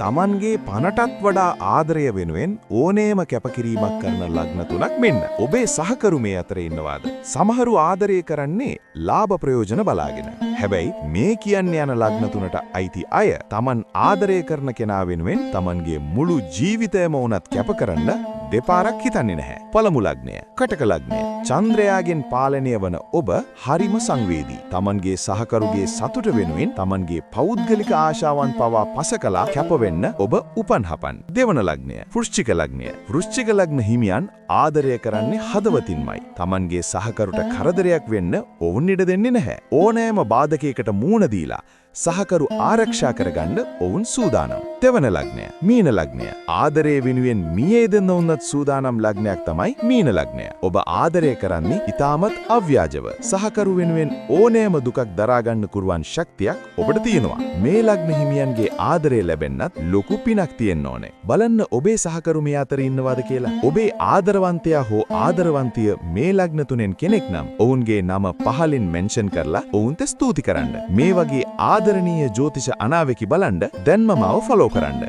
තමන්ගේ පනටත් වඩා ආදරය වෙනුවෙන් ඕනෑම කැපකිරීමක් කරන ලග්න තුනක් මෙන්න. ඔබේ සහකරු මේ අතර ඉන්නවාද? සමහරු ආදරය කරන්නේ ලාභ ප්‍රයෝජන බලාගෙන. හැබැයි මේ කියන්න යන ලග්න තුනට අයිති අය තමන් ආදරය කරන කෙනා වෙනුවෙන් තමන්ගේ මුළු ජීවිතයම වුණත් කැප කරන්න දෙපාරක් හිතන්නේ නැහැ. පළමු ලග්නය කටක ලග්නය. චන්ද්‍රයාගෙන් පාලනය වන ඔබ හරිම සංවේදී. තමන්ගේ සහකරුගේ සතුට වෙනුවෙන් තමන්ගේ පෞද්ගලික ආශාවන් පවා පසකලා කැපවෙන්න ඔබ උපන්හපන්. දෙවන ලග්නය වෘශ්චික ලග්නය. වෘශ්චික ලග්න හිමියන් ආදරය කරන්නේ හදවතින්මයි. තමන්ගේ සහකරුට කරදරයක් වෙන්න ඔවුන් ඉඩ දෙන්නේ නැහැ. ඕනෑම බාධකයකට මූණ දීලා සහකරු ආරක්ෂා කරගන්න ඔවුන් සූදානම්. දෙවන ලග්නය මීන ලග්නය. ආදරය වෙනුවෙන් මියේ දෙන්න උන්නත් සූදානම් ලග්නයක් තමයි මීන ලග්නය. ඔබ ආදරය කරන්නේ ඊටමත් අව්‍යාජව. සහකරු වෙනුවෙන් ඕනෑම දුකක් දරාගන්න කුරුවන් ශක්තියක් ඔබට තියෙනවා. මේ ලග්න හිමියන්ගේ ආදරය ලැබෙන්නත් ලොකු පිනක් තියෙන්න ඕනේ. බලන්න ඔබේ සහකරු මේ අතර ඉන්නවාද කියලා. ඔබේ ආදරවන්තයා හෝ ආදරවන්තිය මේ ලග්න තුනෙන් කෙනෙක් නම් ඔවුන්ගේ නම පහලින් මෙන්ෂන් කරලා ඔවුන්ට ස්තුති කරන්න. මේ වගේ ආදරණීය ජ්‍යොතිෂ අනාවැකි බලන්න දැන්ම මාව ෆලෝ කරන්න.